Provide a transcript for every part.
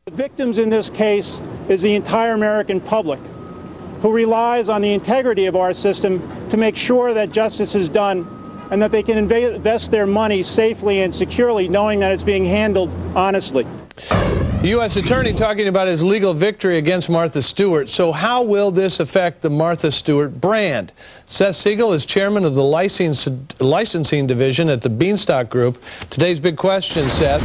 The victims in this case is the entire American public, who relies on the integrity of our system to make sure that justice is done and that they can invest their money safely and securely, knowing that it's being handled honestly. The U.S. Attorney talking about his legal victory against Martha Stewart. So how will this affect the Martha Stewart brand? Seth Siegel is chairman of the licensing division at the Beanstalk Group. Today's big question, Seth,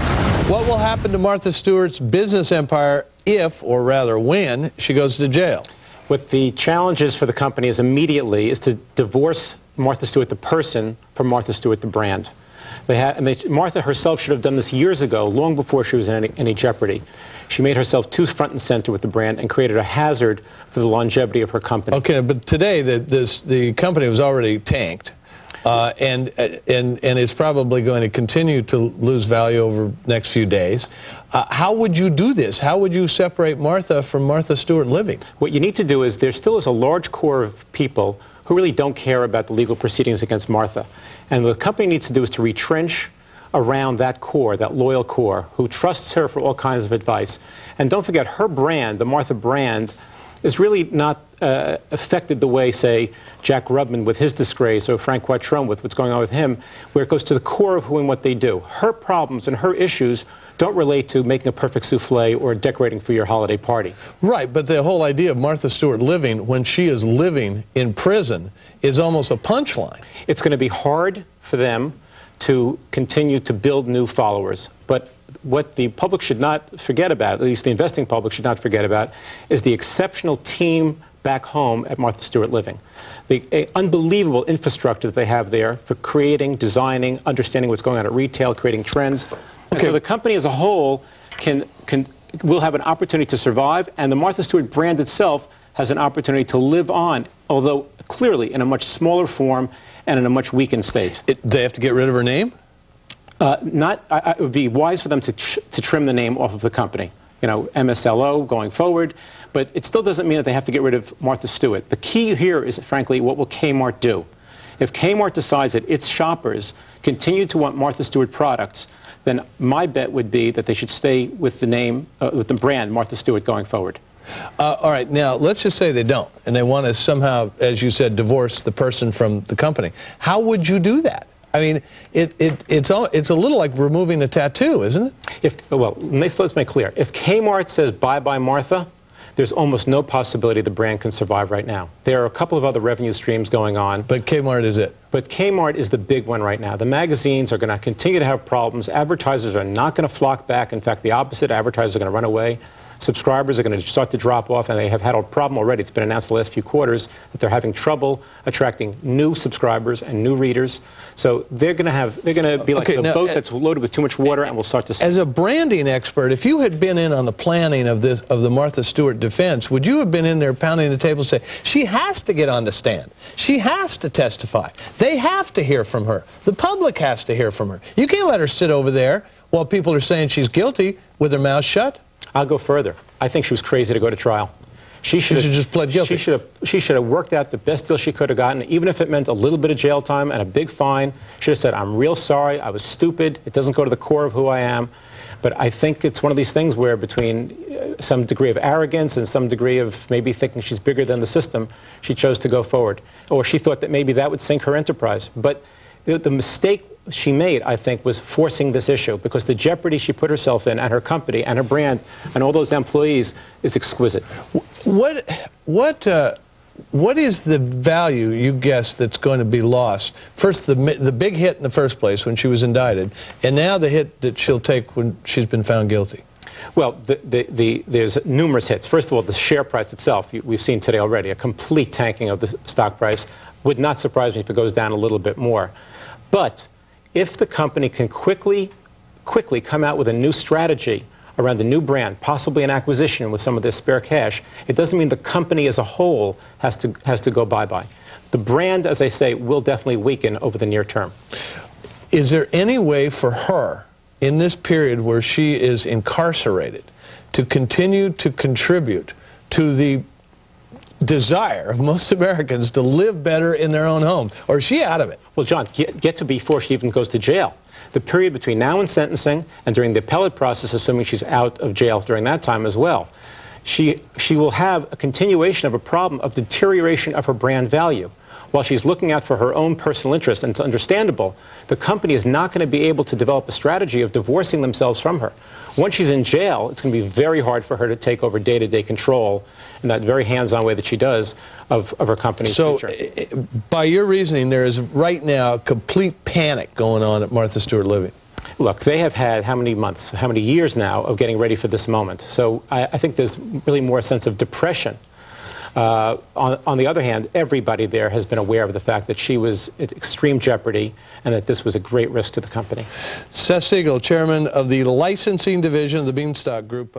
what will happen to Martha Stewart's business empire if, or rather when, she goes to jail? What the challenges for the company is immediately is to divorce Martha Stewart, the person, from Martha Stewart, the brand. Martha herself should have done this years ago, long before she was in any jeopardy. She made herself too front and center with the brand and created a hazard for the longevity of her company. Okay, but today the company was already tanked, and it's probably going to continue to lose value over the next few days. How would you do this? How would you separate Martha from Martha Stewart Living? What you need to do is there still is a large core of people who really don't care about the legal proceedings against Martha. And what the company needs to do is to retrench around that core, that loyal core, who trusts her for all kinds of advice. And don't forget, her brand, the Martha brand, is really not affected the way, say, Jack Rubman with his disgrace or Frank Quattrone with what's going on with him, where it goes to the core of who and what they do. Her problems and her issues don't relate to making a perfect souffle or decorating for your holiday party. Right, but the whole idea of Martha Stewart Living, when she is living in prison, is almost a punchline. It's going to be hard for them to continue to build new followers. But what the public should not forget about, at least the investing public should not forget about, is the exceptional team back home at Martha Stewart Living. The unbelievable infrastructure that they have there for creating, designing, understanding what's going on at retail, creating trends. And so the company as a whole will have an opportunity to survive, and the Martha Stewart brand itself has an opportunity to live on, although clearly in a much smaller form and in a much weakened state. They have to get rid of her name? It would be wise for them to trim the name off of the company. You know, MSLO going forward, but it still doesn't mean that they have to get rid of Martha Stewart. The key here is, frankly, what will Kmart do? If Kmart decides that its shoppers continue to want Martha Stewart products, then my bet would be that they should stay with the name, with the brand Martha Stewart going forward. All right, now let's just say they don't, and they want to somehow, as you said, divorce the person from the company. How would you do that? I mean, it's a little like removing a tattoo, isn't it? Well, let's make clear. If Kmart says bye-bye Martha, there's almost no possibility the brand can survive right now. There are a couple of other revenue streams going on. But Kmart is it. But Kmart is the big one right now. The magazines are going to continue to have problems. Advertisers are not going to flock back. In fact, the opposite. Advertisers are going to run away. Subscribers are going to start to drop off, and they have had a problem already. It's been announced the last few quarters that they're having trouble attracting new subscribers and new readers. So they're going to be like a boat that's loaded with too much water and will start to sink. As a branding expert, if you had been in on the planning of the Martha Stewart defense, would you have been in there pounding the table and say, she has to get on the stand. She has to testify. They have to hear from her. The public has to hear from her. You can't let her sit over there while people are saying she's guilty with her mouth shut. I'll go further. I think she was crazy to go to trial. She should have just pled guilty. She should have worked out the best deal she could have gotten, even if it meant a little bit of jail time and a big fine. She should have said, I'm real sorry, I was stupid, it doesn't go to the core of who I am. But I think it's one of these things where between some degree of arrogance and some degree of maybe thinking she's bigger than the system, she chose to go forward. Or she thought that maybe that would sink her enterprise. But the mistake she made, I think, was forcing this issue, because the jeopardy she put herself in and her company and her brand and all those employees is exquisite. What is the value, you guess, that's going to be lost? First, the big hit in the first place when she was indicted, and now the hit that she'll take when she's been found guilty. Well, there's numerous hits. First of all, the share price itself, we've seen today already, a complete tanking of the stock price. Would not surprise me if it goes down a little bit more. But if the company can quickly come out with a new strategy around the new brand, possibly an acquisition with some of their spare cash, it doesn't mean the company as a whole has to go bye-bye. The brand, as I say, will definitely weaken over the near term. Is there any way for her, in this period where she is incarcerated, to continue to contribute to the desire of most Americans to live better in their own home. Or is she out of it? Well, John, get to before she even goes to jail. The period between now and sentencing and during the appellate process, assuming she's out of jail during that time as well, she will have a continuation of a problem of deterioration of her brand value. While she's looking out for her own personal interest, and it's understandable, the company is not going to be able to develop a strategy of divorcing themselves from her. Once she's in jail, it's going to be very hard for her to take over day-to-day control in that very hands-on way that she does of her company's future. So, by your reasoning, there is right now complete panic going on at Martha Stewart Living. Look, they have had how many months, how many years now of getting ready for this moment. So I think there's really more a sense of depression. On the other hand, everybody there has been aware of the fact that she was at extreme jeopardy and that this was a great risk to the company. Seth Siegel, chairman of the licensing division of the Beanstalk Group.